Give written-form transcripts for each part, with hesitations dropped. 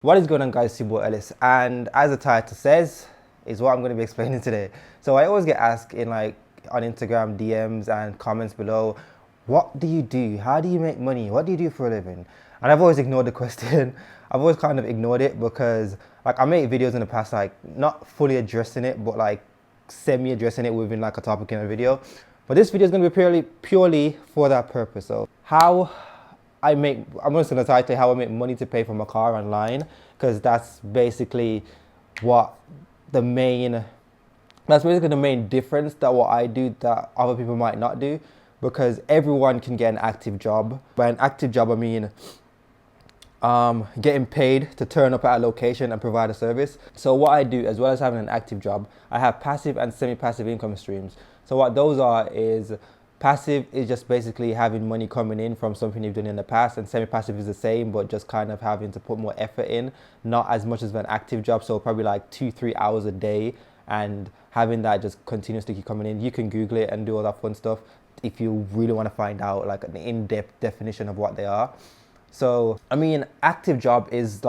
What is going on, guys? It's YABOYELLIS, and as the title says, is what I'm going to be explaining today. So I always get asked in on Instagram DMs and comments below, what do you do? How do you make money? What do you do for a living? And I've always ignored the question. I've always kind of ignored it because I made videos in the past, not fully addressing it, but semi addressing it within a topic in a video. But this video is going to be purely for that purpose. So I'm just going to title how I make money to pay for my car online, because that's basically the main difference that what I do that other people might not do, because everyone can get an active job. By an active job, I mean getting paid to turn up at a location and provide a service. So what I do, as well as having an active job, I have passive and semi-passive income streams. So what those are is, passive is just basically having money coming in from something you've done in the past, and semi-passive is the same, but just kind of having to put more effort in, not as much as an active job. So probably 2-3 hours a day, and having that just continuously keep coming in. You can Google it and do all that fun stuff if you really want to find out an in-depth definition of what they are. So I mean, active job is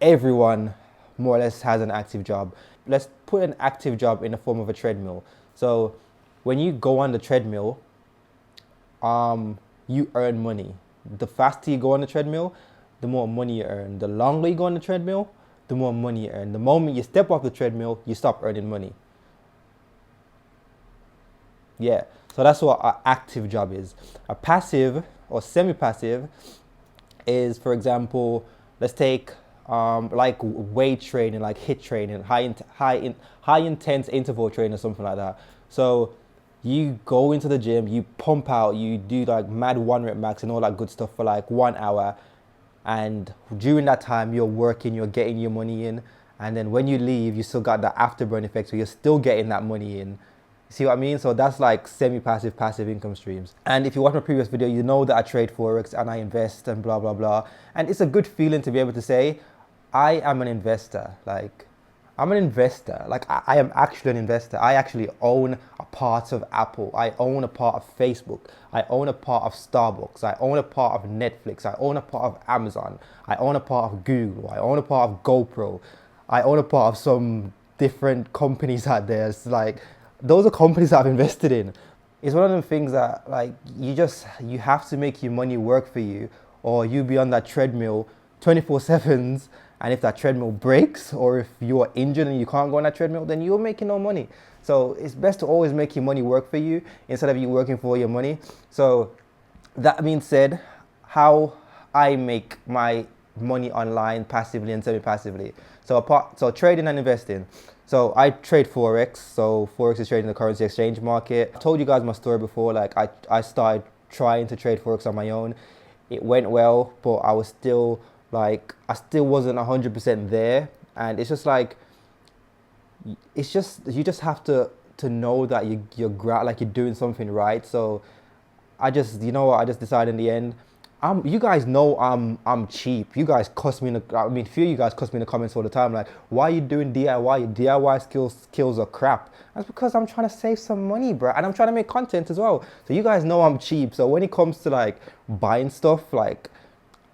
everyone more or less has an active job. Let's put an active job in the form of a treadmill. So when you go on the treadmill, you earn money. The faster you go on the treadmill, the more money you earn. The longer you go on the treadmill, the more money you earn. The moment you step off the treadmill, you stop earning money. Yeah, so that's what an active job is. A passive or semi-passive is, for example, let's take weight training, HIIT training, high intense interval training or something like that. So you go into the gym, you pump out, you do mad 1 rep max and all that good stuff for 1 hour, and during that time you're working, you're getting your money in, and then when you leave, you still got that afterburn effect, so you're still getting that money in. See what I mean? So that's semi-passive, passive income streams. And if you watch my previous video, you know that I trade Forex and I invest and blah, blah, blah. And it's a good feeling to be able to say, I am an investor. I'm an investor. I am actually an investor. I actually own a part of Apple. I own a part of Facebook. I own a part of Starbucks. I own a part of Netflix. I own a part of Amazon. I own a part of Google. I own a part of GoPro. I own a part of some different companies out there. It's those are companies that I've invested in. It's one of them things that you have to make your money work for you, or you be on that treadmill 24/7, and if that treadmill breaks, or if you are injured and you can't go on that treadmill, then you're making no money. So it's best to always make your money work for you instead of you working for your money. So that being said, how I make my money online passively and semi-passively. So trading and investing. So I trade Forex. So Forex is trading the currency exchange market. I told you guys my story before. I started trying to trade Forex on my own. It went well, but I was still I still wasn't 100% there. And it's just you just have to know that you're doing something right. So I just decided in the end, you guys know I'm cheap. You guys cuss me few of you guys cuss me in the comments all the time, why are you doing DIY? Your DIY skills are crap. That's because I'm trying to save some money, bro, and I'm trying to make content as well. So you guys know I'm cheap. So when it comes to buying stuff,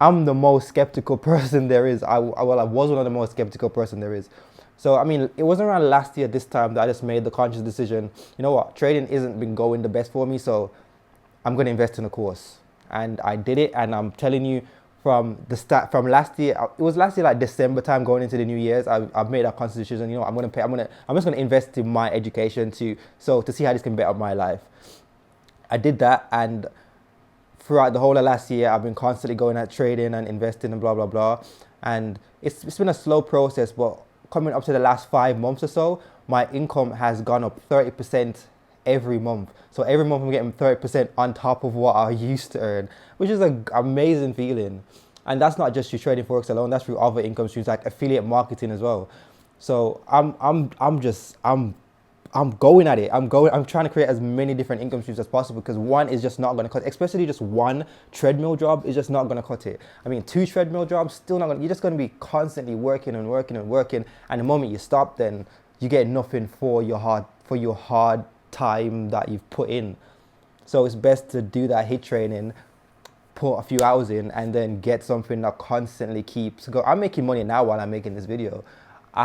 I'm the most skeptical person there is. I was one of the most skeptical person there is. So I mean, it wasn't around last year this time that I just made the conscious decision, you know what, trading isn't been going the best for me, so I'm going to invest in a course. And I did it, and I'm telling you, from last year, it was last year December time going into the New Year's, I've made a conscious decision, you know, I'm just going to invest in my education to see how this can better my life. I did that, and throughout the whole of last year, I've been constantly going at trading and investing and blah, blah, blah. And it's been a slow process, but coming up to the last 5 months or so, my income has gone up 30% every month. So every month I'm getting 30% on top of what I used to earn, which is an amazing feeling. And that's not just through trading Forex alone, that's through other income streams like affiliate marketing as well. So I'm going at it. I'm trying to create as many different income streams as possible, because one is just not going to cut, especially just one treadmill job is just not going to cut it. I mean, 2 treadmill jobs, still not going to, you're just going to be constantly working and working and working. And the moment you stop, then you get nothing for your hard time that you've put in. So it's best to do that HIIT training, put a few hours in and then get something that constantly keeps going. I'm making money now while I'm making this video. You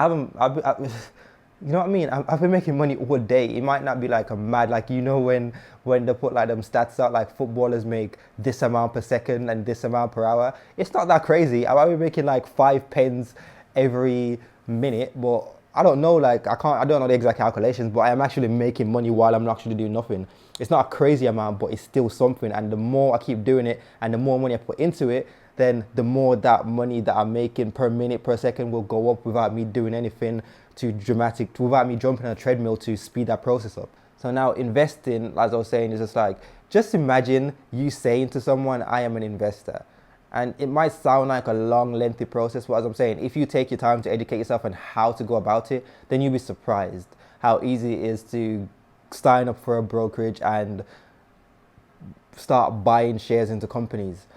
know what I mean? I've been making money all day. It might not be like a mad, like, you know, when they put like them stats out, like footballers make this amount per second and this amount per hour. It's not that crazy. I might be making like 5 pence every minute, but I don't know, like, I don't know the exact calculations, but I am actually making money while I'm actually doing nothing. It's not a crazy amount, but it's still something. And the more I keep doing it and the more money I put into it, then the more that money that I'm making per minute, per second will go up without me doing anything too dramatic, without me jumping on a treadmill to speed that process up. So now investing, as I was saying, is just like, just imagine you saying to someone, I am an investor. And it might sound like a long, lengthy process, but as I'm saying, if you take your time to educate yourself on how to go about it, then you'll be surprised how easy it is to sign up for a brokerage and start buying shares into companies.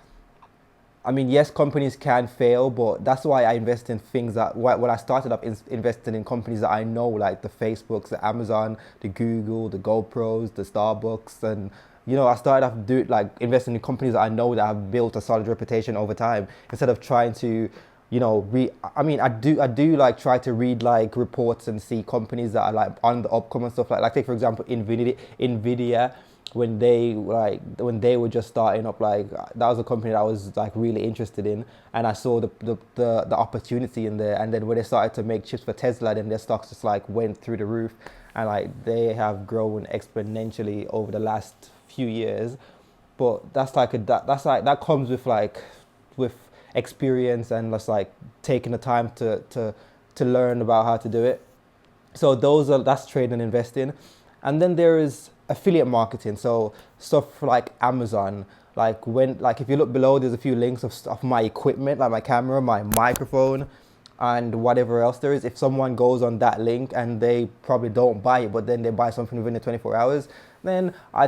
I mean, yes, companies can fail, but that's why I invest in things that, when I started up investing in companies that I know, like the Facebooks, the Amazon, the Google, the GoPros, the Starbucks, and, you know, I started off investing in companies that I know that have built a solid reputation over time, instead of trying to, you know, I do like try to read like reports and see companies that are like on the upcoming and stuff like take for example Nvidia. When they were just starting up, like, that was a company that I was like really interested in, and I saw the opportunity in there. And then when they started to make chips for Tesla, then their stocks just like went through the roof, and like they have grown exponentially over the last few years. But that comes with experience and just like taking the time to learn about how to do it. So that's trading and investing. And then there is affiliate marketing. So stuff like Amazon, if you look below, there's a few links of my equipment, like my camera, my microphone, and whatever else there is. If someone goes on that link and they probably don't buy it, but then they buy something within the 24 hours, then I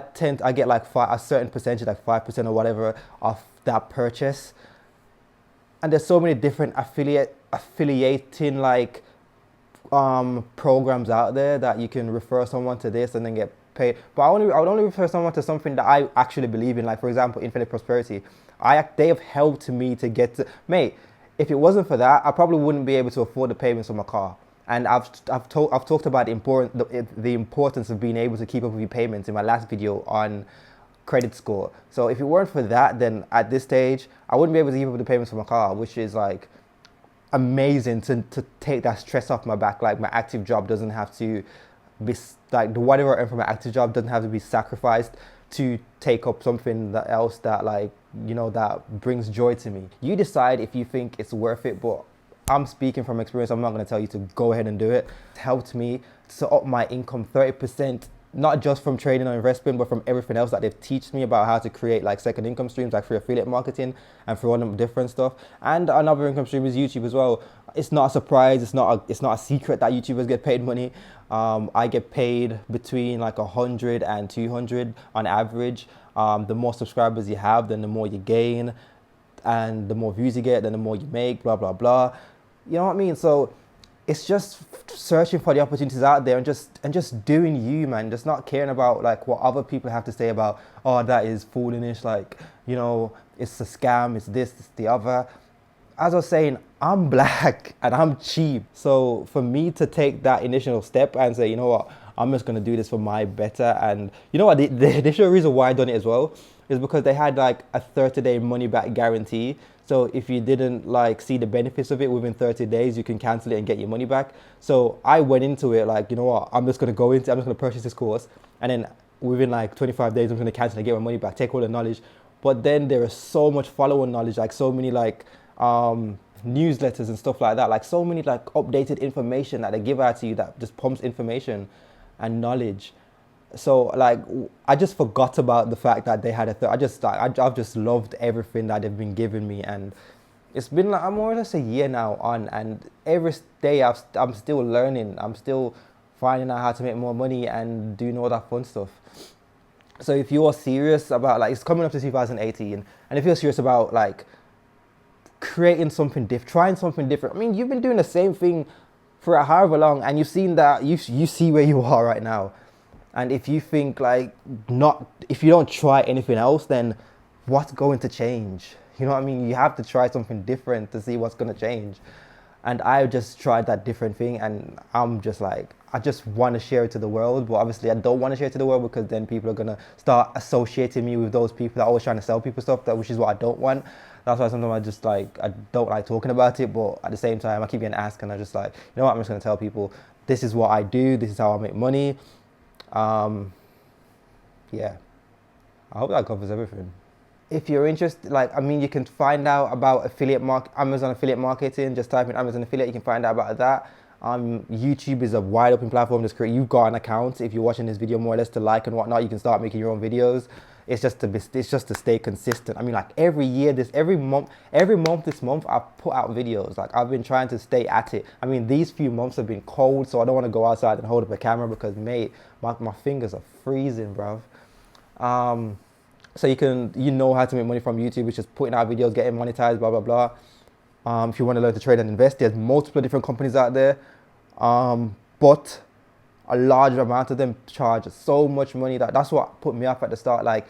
get like a certain percentage, like 5% or whatever, of that purchase. And there's so many different affiliating like programs out there that you can refer someone to this and then get paid. But I would only refer someone to something that I actually believe in, like for example Infinite Prosperity. They have helped me to get to, mate, if it wasn't for that, I probably wouldn't be able to afford the payments on my car. And I've talked about the importance of being able to keep up with your payments in my last video on credit score. So if it weren't for that, then at this stage I wouldn't be able to keep up with the payments for my car, which is like amazing to take that stress off my back. Like my active job doesn't have to be like, whatever I earn from my active job doesn't have to be sacrificed to take up something else that, like, you know, that brings joy to me. You decide if you think it's worth it, but I'm speaking from experience. I'm not going to tell you to go ahead and do it. It helped me to up my income 30%, not just from trading or investment, but from everything else that they've taught me about how to create like second income streams, like through affiliate marketing and through all the different stuff. And another income stream is YouTube as well. It's not a surprise. It's not a secret that YouTubers get paid money. I get paid between like 100 and 200 on average. The more subscribers you have, then the more you gain, and the more views you get, then the more you make, blah, blah, blah. You know what I mean? So it's just searching for the opportunities out there and just doing you, man. Just not caring about like what other people have to say about, oh, that is foolish, like, you know, it's a scam, it's this, it's the other. As I was saying, I'm black and I'm cheap. So for me to take that initial step and say, you know what, I'm just going to do this for my better. And you know what, the initial reason why I done it as well is because they had like a 30-day money back guarantee. So if you didn't like see the benefits of it within 30 days, you can cancel it and get your money back. So I went into it like, you know what, I'm just going to purchase this course. And then within like 25 days, I'm going to cancel and get my money back, take all the knowledge. But then there is so much follow-on knowledge, like so many like newsletters and stuff like that, like so many like updated information that they give out to you that just pumps information and knowledge. So like I just forgot about the fact that they had I've just loved everything that they've been giving me, and it's been like I'm more or less a year now on, and every day I'm still learning. I'm still finding out how to make more money and doing all that fun stuff. So if you're serious about, like, it's coming up to 2018, and if you're serious about like creating something different, trying something different, I mean, you've been doing the same thing for however long, and you've seen that you see where you are right now. And if you think like if you don't try anything else, then what's going to change? You know what I mean? You have to try something different to see what's going to change. And I just tried that different thing, and I'm just like, I just want to share it to the world, but obviously I don't want to share it to the world because then people are going to start associating me with those people that are always trying to sell people stuff, which is what I don't want. That's why sometimes I just like, I don't like talking about it, but at the same time I keep getting asked, and I'm just like, you know what, I'm just going to tell people this is what I do, this is how I make money. Yeah, I hope that covers everything. If you're interested, like, I mean, you can find out about Amazon affiliate marketing. Just type in Amazon affiliate, you can find out about that. YouTube is a wide open platform. You've got an account. If you're watching this video more or less to like and whatnot, you can start making your own videos. It's just to stay consistent. I mean, like every month this month, I've put out videos. Like, I've been trying to stay at it. I mean, these few months have been cold, so I don't want to go outside and hold up a camera because, mate, my fingers are freezing, bruv. So you know how to make money from YouTube, which is putting out videos, getting monetized, blah, blah, blah. If you want to learn to trade and invest, there's multiple different companies out there. But a large amount of them charge so much money that's what put me off at the start. Like,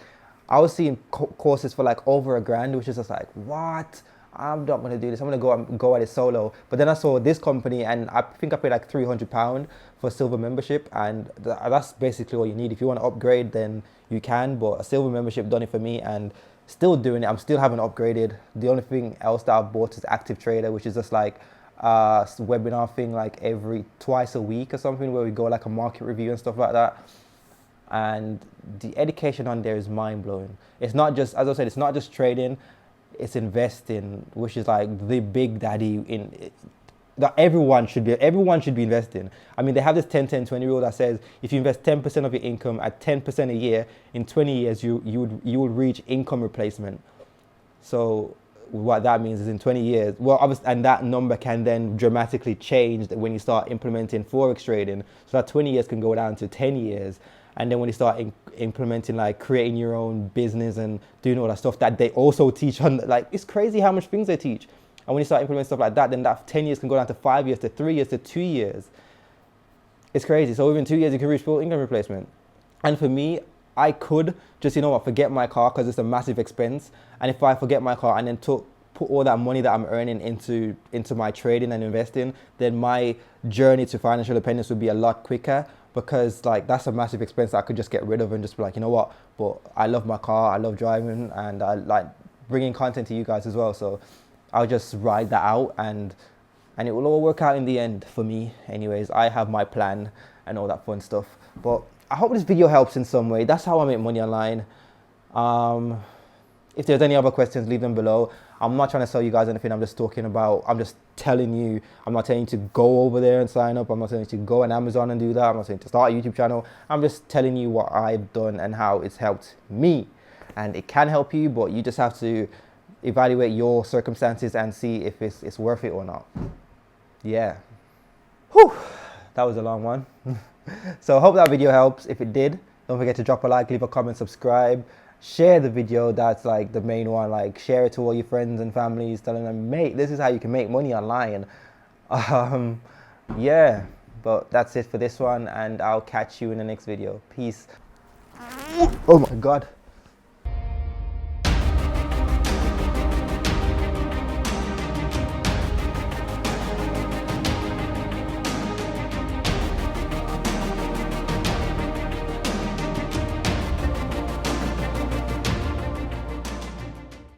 I was seeing courses for like over $1,000, which is just like, what? I'm not going to do this. I'm going to go at it solo. But then I saw this company, and I think I paid like £300 for a silver membership, and that's basically all you need. If you want to upgrade, then you can, but a silver membership done it for me, and still doing it. I'm still haven't upgraded. The only thing else that I've bought is Active Trader, which is just like a webinar thing, like twice a week or something, where we go like a market review and stuff like that. And the education on there is mind-blowing. It's not just, as I said, it's not just trading, it's investing, which is like the big daddy in that everyone should be investing. I mean, they have this 10-10-20 rule that says if you invest 10% of your income at 10% a year, in 20 years you would reach income replacement. So what that means is in 20 years, well, obviously, and that number can then dramatically change when you start implementing forex trading. So that 20 years can go down to 10 years. And then when you start implementing, like creating your own business and doing all that stuff that they also teach on, like, it's crazy how much things they teach. And when you start implementing stuff like that, then that 10 years can go down to 5 years, to 3 years, to 2 years. It's crazy. So within 2 years, you can reach full income replacement. And for me, I could just, forget my car because it's a massive expense. And if I forget my car and then put all that money that I'm earning into my trading and investing, then my journey to financial independence would be a lot quicker, because like that's a massive expense that I could just get rid of and just be like, you know what, but I love my car, I love driving, and I like bringing content to you guys as well. So I'll just ride that out, and it will all work out in the end for me. Anyways, I have my plan and all that fun stuff. But I hope this video helps in some way. That's how I make money online. If there's any other questions, leave them below. I'm not trying to sell you guys anything. I'm just telling you, I'm not telling you to go over there and sign up. I'm not telling you to go on Amazon and do that. I'm not saying to start a YouTube channel. I'm just telling you what I've done and how it's helped me. And it can help you, but you just have to evaluate your circumstances and see if it's worth it or not. Yeah. Whew. That was a long one. So I hope that video helps. If it did, don't forget to drop a like, leave a comment, subscribe. Share the video. That's like the main one. Like, share it to all your friends and families, telling them, mate, this is how you can make money online. Yeah, but that's it for this one, and I'll catch you in the next video. Peace. Oh my God.